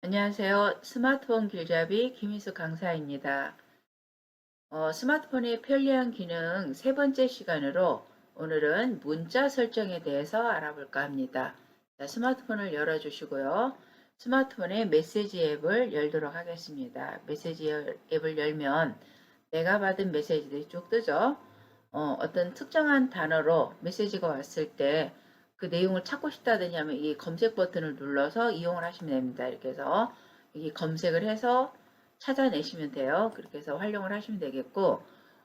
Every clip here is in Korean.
안녕하세요. 스마트폰 길잡이 김희수 강사입니다. 스마트폰의 편리한 기능 세 번째 시간으로 오늘은 문자 설정에 대해서 알아볼까 합니다. 자, 스마트폰을 열어주시고요. 스마트폰의 메시지 앱을 열도록 하겠습니다. 메시지 앱을 열면 내가 받은 메시지들이 쭉 뜨죠. 어떤 특정한 단어로 메시지가 왔을 때 그 내용을 찾고 싶다더니 하면 이 검색 버튼을 눌러서 이용을 하시면 됩니다. 이렇게 해서 이 검색을 해서 찾아내시면 돼요. 그렇게 해서 활용을 하시면 되겠고,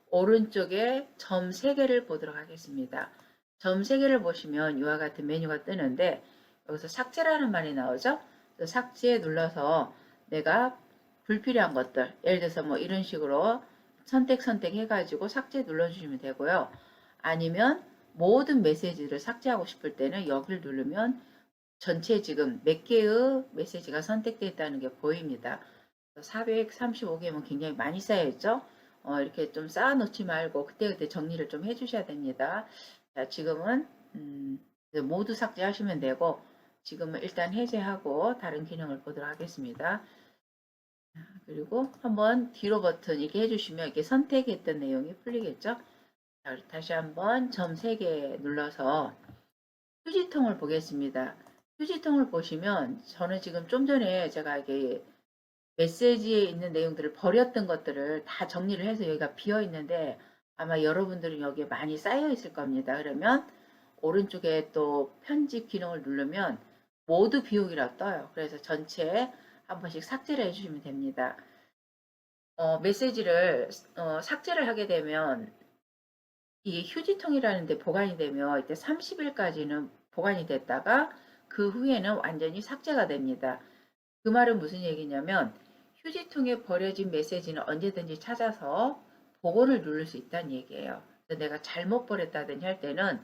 오른쪽에 점 3개를 보도록 하겠습니다. 점 3개를 보시면 이와 같은 메뉴가 뜨는데 여기서 삭제라는 말이 나오죠. 삭제에 눌러서 내가 불필요한 것들, 예를 들어서 뭐 이런 식으로 선택해가지고 삭제 눌러주시면 되고요. 아니면 모든 메시지를 삭제하고 싶을 때는 여기를 누르면 전체 지금 몇 개의 메시지가 선택되어 있다는 게 보입니다. 435개면 굉장히 많이 쌓여있죠? 이렇게 좀 쌓아놓지 말고 그때그때 정리를 좀 해주셔야 됩니다. 자, 지금은 모두 삭제하시면 되고 지금은 일단 해제하고 다른 기능을 보도록 하겠습니다. 그리고 한번 뒤로 버튼 이렇게 해주시면 이렇게 선택했던 내용이 풀리겠죠? 자, 다시 한번 점 3개 눌러서 휴지통을 보겠습니다. 휴지통을 보시면 저는 지금 좀 전에 제가 이게 메시지에 있는 내용들을 버렸던 것들을 다 정리를 해서 여기가 비어 있는데 아마 여러분들은 여기에 많이 쌓여 있을 겁니다. 그러면 오른쪽에 또 편집 기능을 누르면 모두 비우기라 떠요. 그래서 전체 한 번씩 삭제를 해주시면 됩니다. 메시지를 삭제를 하게 되면 이게 휴지통이라는 데 보관이 되면 이때 30일까지는 보관이 됐다가 그 후에는 완전히 삭제가 됩니다. 그 말은 무슨 얘기냐면 휴지통에 버려진 메시지는 언제든지 찾아서 복원을 누를 수 있다는 얘기예요. 그래서 내가 잘못 버렸다든지 할 때는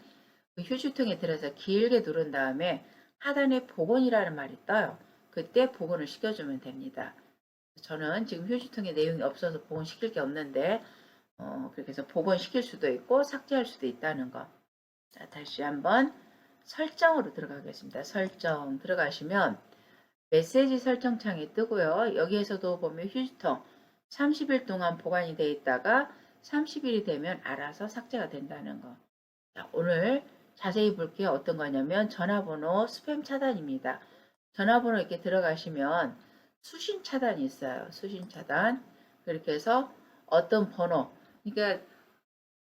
그 휴지통에 들어서 길게 누른 다음에 하단에 복원이라는 말이 떠요. 그때 복원을 시켜주면 됩니다. 저는 지금 휴지통에 내용이 없어서 복원시킬 게 없는데 그렇게 해서 복원시킬 수도 있고 삭제할 수도 있다는 거. 자, 다시 한번 설정으로 들어가겠습니다. 설정 들어가시면 메시지 설정 창이 뜨고요. 여기에서도 보면 휴지통 30일 동안 보관이 되어 있다가 30일이 되면 알아서 삭제가 된다는 거. 자, 오늘 자세히 볼 게 어떤 거냐면 전화번호 스팸 차단입니다. 전화번호 이렇게 들어가시면 수신 차단이 있어요. 수신 차단. 그렇게 해서 어떤 번호, 그러니까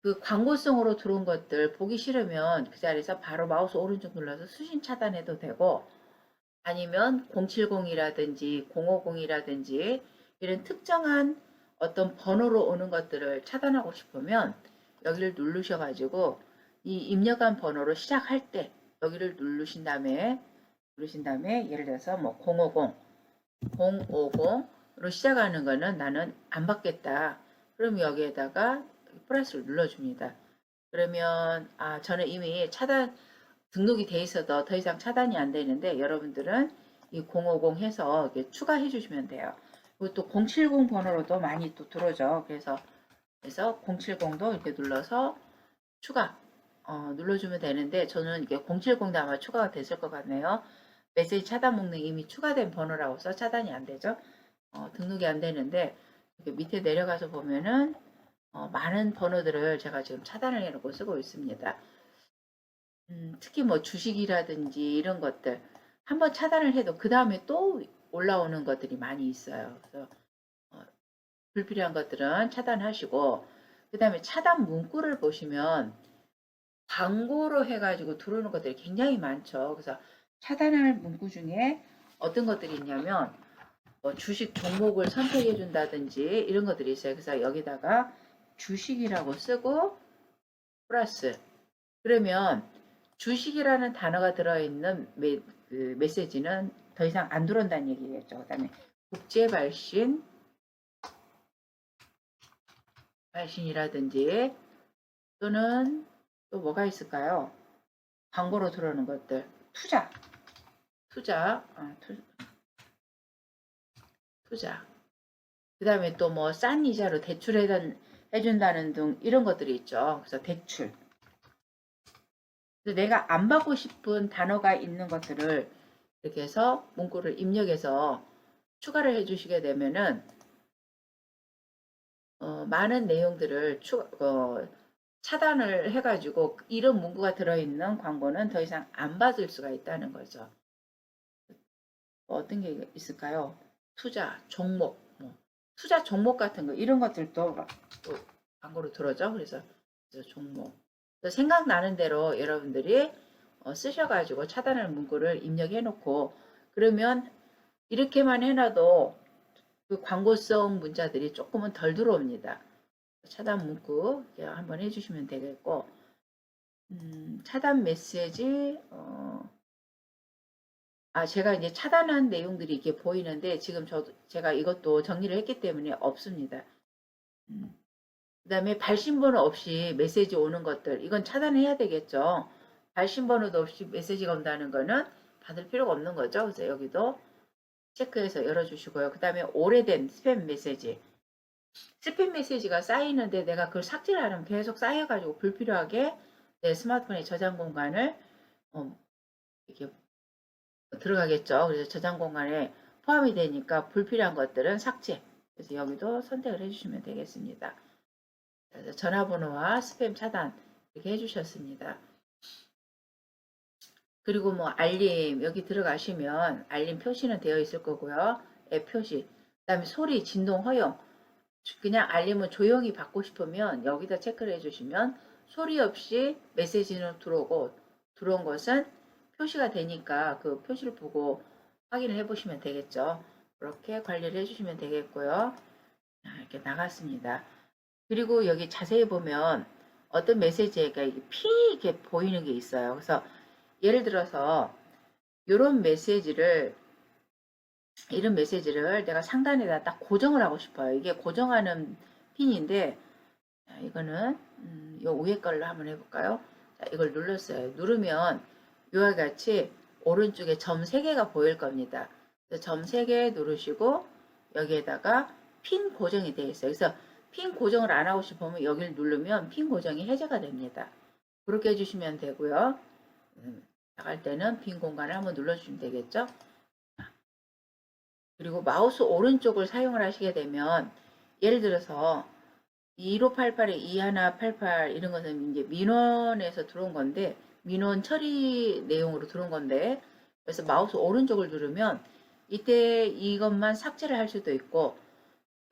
그 광고성으로 들어온 것들 보기 싫으면 그 자리에서 바로 마우스 오른쪽 눌러서 수신 차단해도 되고 아니면 070이라든지 050이라든지 이런 특정한 어떤 번호로 오는 것들을 차단하고 싶으면 여기를 누르셔가지고 이 입력한 번호로 시작할 때 여기를 누르신 다음에 예를 들어서 뭐 050으로 시작하는 거는 나는 안 받겠다. 그럼 여기에다가 플러스를 눌러줍니다. 그러면 저는 이미 차단 등록이 돼 있어도 더 이상 차단이 안 되는데 여러분들은 이 050 해서 이렇게 추가해 주시면 돼요. 그리고 또 070 번호로도 많이 또 들어오죠. 그래서 070도 이렇게 눌러서 추가 눌러주면 되는데 저는 이게 070도 아마 추가가 됐을 것 같네요. 메시지 차단 목록 이미 추가된 번호라고서 차단이 안 되죠. 등록이 안 되는데 이렇게 밑에 내려가서 보면은 많은 번호들을 제가 지금 차단을 해놓고 쓰고 있습니다. 특히 뭐 주식이라든지 이런 것들 한번 차단을 해도 그 다음에 또 올라오는 것들이 많이 있어요. 그래서 어, 불필요한 것들은 차단하시고 그 다음에 차단 문구를 보시면 광고로 해가지고 들어오는 것들이 굉장히 많죠. 그래서 차단할 문구 중에 어떤 것들이 있냐면 뭐 주식 종목을 선택해 준다든지 이런 것들이 있어요. 그래서 여기다가 주식이라고 쓰고 플러스 그러면 주식이라는 단어가 들어있는 그 메시지는 더 이상 안 들어온다는 얘기겠죠. 그 다음에 국제 발신이라든지 또는 또 뭐가 있을까요? 광고로 들어오는 것들, 투자, 투자. 그 다음에 또 뭐 싼 이자로 해준다는 등 이런 것들이 있죠. 그래서 대출. 내가 안 받고 싶은 단어가 있는 것들을 이렇게 해서 문구를 입력해서 추가를 해주시게 되면은 많은 내용들을 차단을 해가지고 이런 문구가 들어있는 광고는 더 이상 안 받을 수가 있다는 거죠. 어떤 게 있을까요? 투자, 종목, 투자 종목 같은 거 이런 것들도 또 광고로 들어오죠. 그래서 종목 생각나는 대로 여러분들이 쓰셔가지고 차단할 문구를 입력해 놓고 그러면 이렇게만 해놔도 그 광고성 문자들이 조금은 덜 들어옵니다. 차단 문구 한번 해주시면 되겠고 차단 메시지 제가 이제 차단한 내용들이 이렇게 보이는데 지금 제가 이것도 정리를 했기 때문에 없습니다. 그 다음에 발신번호 없이 메시지 오는 것들 이건 차단해야 되겠죠. 발신번호도 없이 메시지가 온다는 거는 받을 필요가 없는 거죠. 그래서 여기도 체크해서 열어주시고요. 그 다음에 오래된 스팸 메시지 스팸 메시지가 쌓이는데 내가 그걸 삭제를 하면 계속 쌓여가지고 불필요하게 내 스마트폰의 저장 공간을 이렇게 들어가겠죠. 그래서 저장 공간에 포함이 되니까 불필요한 것들은 삭제. 그래서 여기도 선택을 해주시면 되겠습니다. 그래서 전화번호와 스팸 차단 이렇게 해주셨습니다. 그리고 뭐 알림 여기 들어가시면 알림 표시는 되어 있을 거고요. 앱 표시. 그 다음에 소리 진동 허용. 그냥 알림을 조용히 받고 싶으면 여기다 체크를 해주시면 소리 없이 메시지는 들어오고 들어온 것은 표시가 되니까 그 표시를 보고 확인을 해 보시면 되겠죠. 그렇게 관리를 해주시면 되겠고요. 이렇게 나갔습니다. 그리고 여기 자세히 보면 어떤 메시지가 핀이 이렇게 보이는 게 있어요. 그래서 예를 들어서 이런 메시지를 내가 상단에다 딱 고정을 하고 싶어요. 이게 고정하는 핀인데 이거는 요 위에 걸로 한번 해볼까요? 자, 이걸 눌렀어요. 누르면 이와 같이 오른쪽에 점 3개가 보일 겁니다. 점 3개 누르시고 여기에다가 핀 고정이 되어 있어요. 그래서 핀 고정을 안 하고 싶으면 여기를 누르면 핀 고정이 해제가 됩니다. 그렇게 해주시면 되고요. 나갈 때는 빈 공간을 한번 눌러주시면 되겠죠. 그리고 마우스 오른쪽을 사용을 하시게 되면 예를 들어서 1588에 2188 이런 것은 이제 민원에서 들어온 건데 민원 처리 내용으로 들어온 건데 그래서 마우스 오른쪽을 누르면 이때 이것만 삭제를 할 수도 있고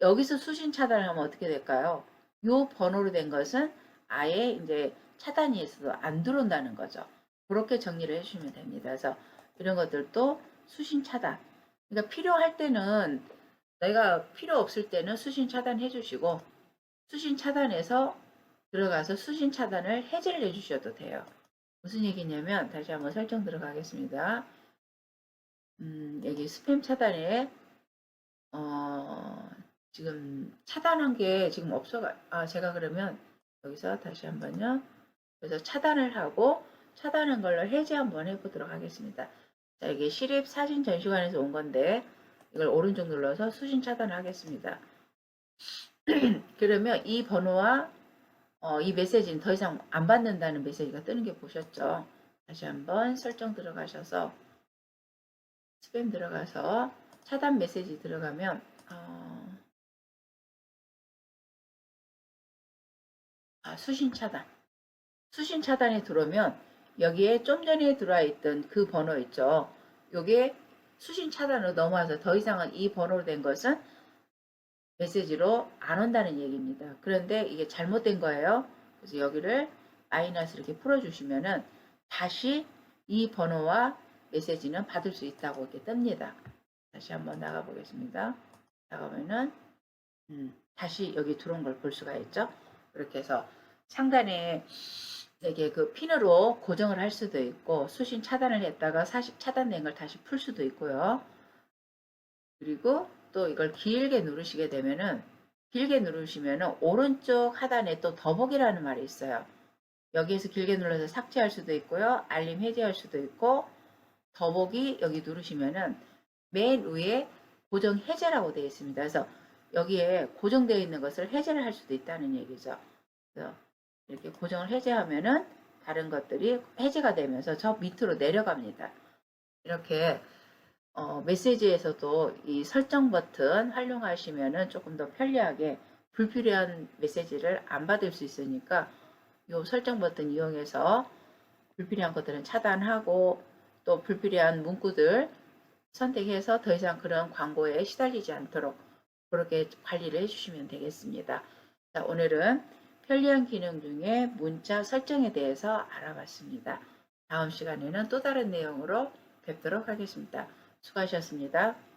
여기서 수신 차단을 하면 어떻게 될까요? 이 번호로 된 것은 아예 이제 차단이 있어도 안 들어온다는 거죠. 그렇게 정리를 해주시면 됩니다. 그래서 이런 것들도 수신 차단. 그러니까 필요할 때는 내가 필요 없을 때는 수신 차단해 주시고 수신 차단해서 들어가서 수신 차단을 해제를 해주셔도 돼요. 무슨 얘기냐면 다시 한번 설정 들어가겠습니다. 여기 스팸 차단에 지금 차단한 게 지금 제가 그러면 여기서 다시 한번요. 그래서 차단을 하고 차단한 걸로 해제 한번 해보도록 하겠습니다. 자, 이게 시립 사진 전시관에서 온 건데 이걸 오른쪽 눌러서 수신 차단을 하겠습니다. 그러면 이 번호와 이 메시지는 더 이상 안 받는다는 메시지가 뜨는 게 보셨죠? 다시 한번 설정 들어가셔서 스팸 들어가서 차단 메시지 들어가면 수신 차단. 수신 차단이 들어오면 여기에 좀 전에 들어와 있던 그 번호 있죠. 요게 수신 차단으로 넘어와서 더 이상은 이 번호로 된 것은 메시지로 안 온다는 얘기입니다. 그런데 이게 잘못된 거예요. 그래서 여기를 마이너스 이렇게 풀어주시면은 다시 이 번호와 메시지는 받을 수 있다고 이렇게 뜹니다. 다시 한번 나가 보겠습니다. 나가면은 다시 여기 들어온 걸 볼 수가 있죠. 그렇게 해서 상단에 이게 그 핀으로 고정을 할 수도 있고 수신 차단을 했다가 차단된 걸 다시 풀 수도 있고요. 그리고 또 이걸 길게 누르시게 되면은 길게 누르시면은 오른쪽 하단에 또 더보기라는 말이 있어요. 여기에서 길게 눌러서 삭제할 수도 있고요. 알림 해제할 수도 있고 더보기 여기 누르시면은 맨 위에 고정 해제라고 되어 있습니다. 그래서 여기에 고정되어 있는 것을 해제를 할 수도 있다는 얘기죠. 그래서 이렇게 고정을 해제하면은 다른 것들이 해제가 되면서 저 밑으로 내려갑니다. 이렇게 메시지에서도 이 설정 버튼 활용하시면은 조금 더 편리하게 불필요한 메시지를 안 받을 수 있으니까 이 설정 버튼 이용해서 불필요한 것들은 차단하고 또 불필요한 문구들 선택해서 더 이상 그런 광고에 시달리지 않도록 그렇게 관리를 해주시면 되겠습니다. 자, 오늘은 편리한 기능 중에 문자 설정에 대해서 알아봤습니다. 다음 시간에는 또 다른 내용으로 뵙도록 하겠습니다. 수고하셨습니다.